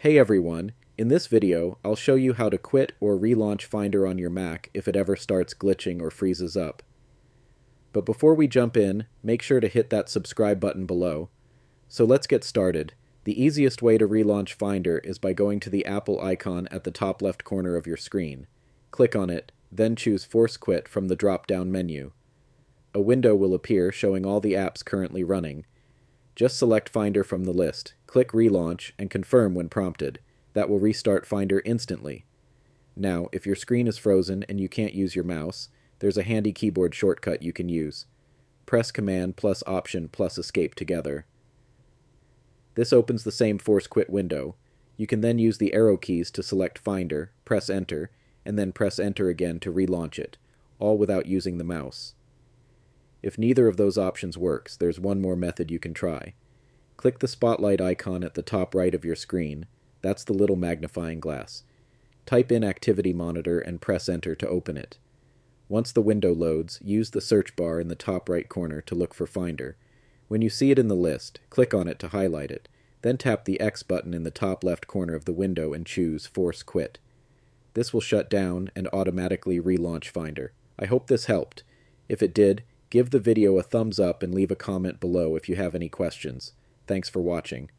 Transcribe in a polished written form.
Hey everyone, in this video I'll show you how to quit or relaunch Finder on your Mac if it ever starts glitching or freezes up. But before we jump in, make sure to hit that subscribe button below. So let's get started. The easiest way to relaunch Finder is by going to the Apple icon at the top left corner of your screen. Click on it, then choose Force Quit from the drop-down menu. A window will appear showing all the apps currently running. Just select Finder from the list, click Relaunch, and confirm when prompted. That will restart Finder instantly. Now, if your screen is frozen and you can't use your mouse, there's a handy keyboard shortcut you can use. Press Command plus Option plus Escape together. This opens the same Force Quit window. You can then use the arrow keys to select Finder, press Enter, and then press Enter again to relaunch it, all without using the mouse. If neither of those options works, there's one more method you can try. Click the spotlight icon at the top right of your screen. That's the little magnifying glass. Type in Activity Monitor and press Enter to open it. Once the window loads, use the search bar in the top right corner to look for Finder. When you see it in the list, click on it to highlight it. Then tap the X button in the top left corner of the window and choose Force Quit. This will shut down and automatically relaunch Finder. I hope this helped. If it did, give the video a thumbs up and leave a comment below if you have any questions. Thanks for watching.